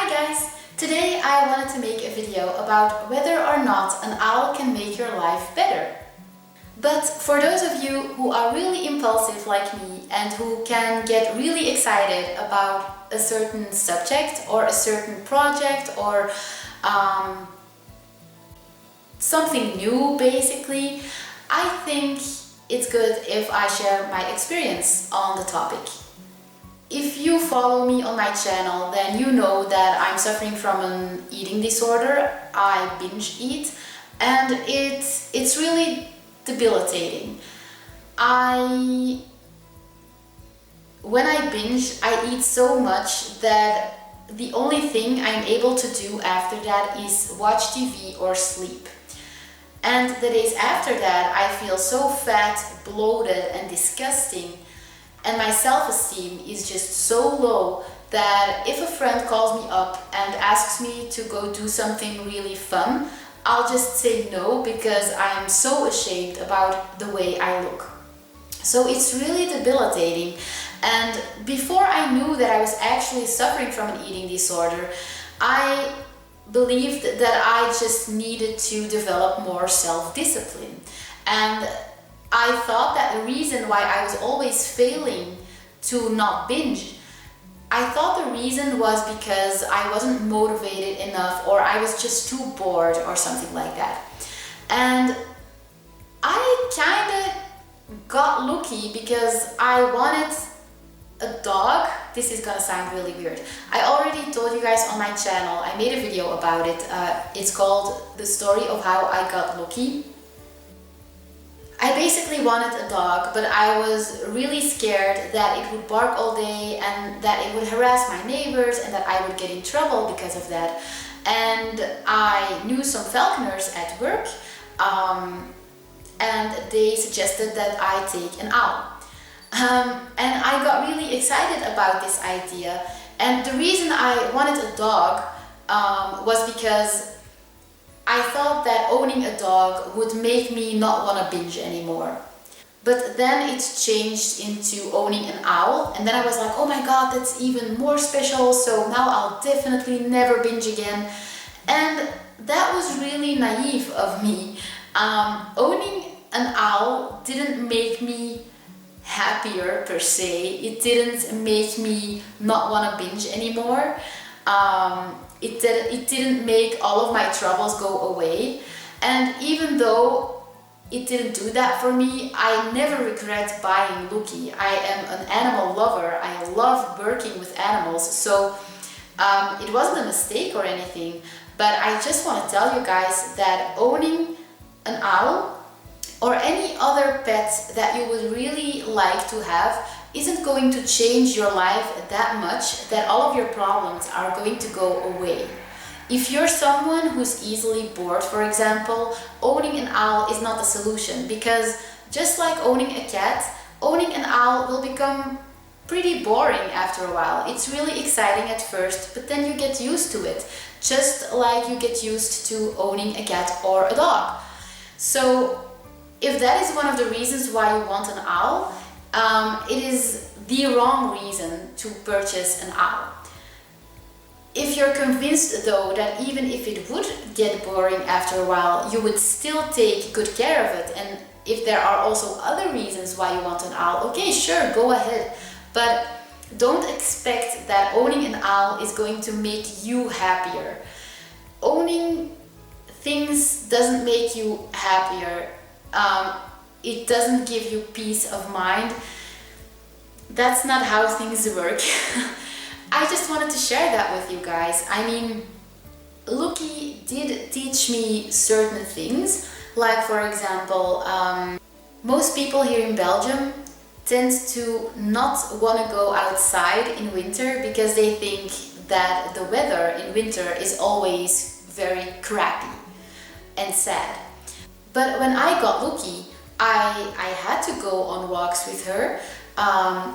Hi guys! Today I wanted to make a video about whether or not an owl can make your life better. But for those of you who are really impulsive like me and who can get really excited about a certain subject or a certain project or something new basically, I think it's good if I share my experience on the topic. If you follow me on my channel, then you know that I'm suffering from an eating disorder. I binge eat and it's really debilitating. When I binge, I eat so much that the only thing I'm able to do after that is watch TV or sleep. And the days after that, I feel so fat, bloated and disgusting. And my self-esteem is just so low that if a friend calls me up and asks me to go do something really fun, I'll just say no because I am so ashamed about the way I look. So it's really debilitating. And before I knew that I was actually suffering from an eating disorder, I believed that I just needed to develop more self-discipline. And I thought that the reason why I was always failing to not binge, I thought the reason was because I wasn't motivated enough or I was just too bored or something like that. And I kind of got lucky because I wanted a dog. This is gonna sound really weird. I already told you guys on my channel, I made a video about it. It's called The Story of How I Got Lucky. I basically wanted a dog, but I was really scared that it would bark all day and that it would harass my neighbors and that I would get in trouble because of that. And I knew some falconers at work and they suggested that I take an owl. And I got really excited about this idea. And the reason I wanted a dog was because I thought that owning a dog would make me not want to binge anymore. But then it's changed into owning an owl, and then I was like, oh my god, that's even more special, so now I'll definitely never binge again. And that was really naive of me. Owning an owl didn't make me happier per se. It didn't make me not want to binge anymore. It didn't make all of my troubles go away, and even though it didn't do that for me, I never regret buying Lucky. I am an animal lover. I love working with animals, so it wasn't a mistake or anything, but I just want to tell you guys that owning an owl or any other pet that you would really like to have isn't going to change your life that much that all of your problems are going to go away. If you're someone who's easily bored, for example, owning an owl is not the solution, because just like owning a cat, owning an owl will become pretty boring after a while. It's really exciting at first, but then you get used to it, just like you get used to owning a cat or a dog. So if that is one of the reasons why you want an owl, it is the wrong reason to purchase an owl. If you're convinced though that even if it would get boring after a while, you would still take good care of it, and if there are also other reasons why you want an owl, okay, sure, go ahead. But don't expect that owning an owl is going to make you happier. Owning things doesn't make you happier. It doesn't give you peace of mind. That's not how things work. I just wanted to share that with you guys. I mean, Lucky did teach me certain things, like for example, most people here in Belgium tend to not want to go outside in winter because they think that the weather in winter is always very crappy and sad. But when I got Lucky, I had to go on walks with her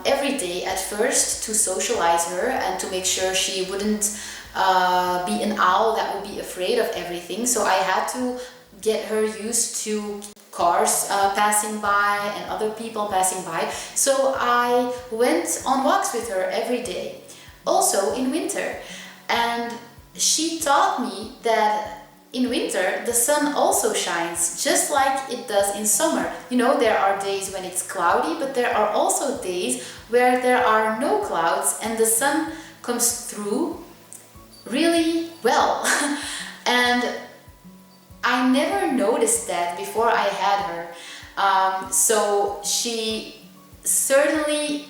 every day at first to socialize her and to make sure she wouldn't be an owl that would be afraid of everything. So I had to get her used to cars passing by and other people passing by. So I went on walks with her every day. Also in winter. And she taught me that in winter the sun also shines just like it does in summer. You know, there are days when it's cloudy, but there are also days where there are no clouds and the sun comes through really well. And I never noticed that before I had her. So she certainly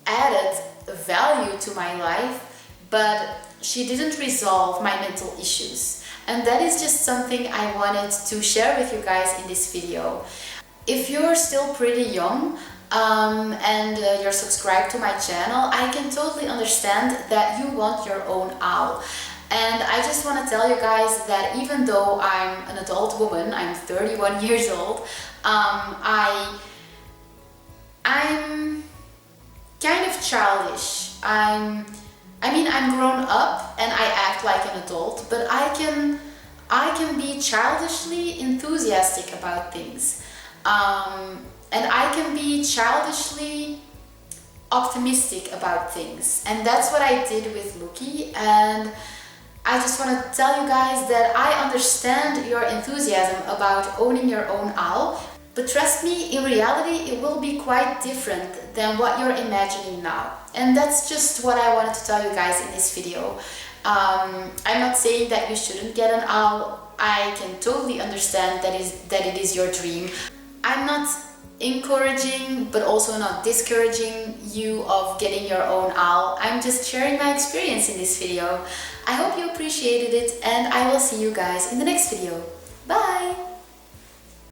added value to my life, but she didn't resolve my mental issues. And that is just something I wanted to share with you guys in this video. If you're still pretty young and you're subscribed to my channel, I can totally understand that you want your own owl. And I just want to tell you guys that even though I'm an adult woman, I'm 31 years old, I'm kind of childish. I'm grown up and I act like an adult, but I can be childishly enthusiastic about things. And I can be childishly optimistic about things. And that's what I did with Lucky. And I just want to tell you guys that I understand your enthusiasm about owning your own owl, but trust me, in reality it will be quite different than what you're imagining now. And that's just what I wanted to tell you guys in this video. I'm not saying that you shouldn't get an owl. I can totally understand that it is your dream. I'm not encouraging but also not discouraging you of getting your own owl. I'm just sharing my experience in this video. I hope you appreciated it and I will see you guys in the next video. Bye!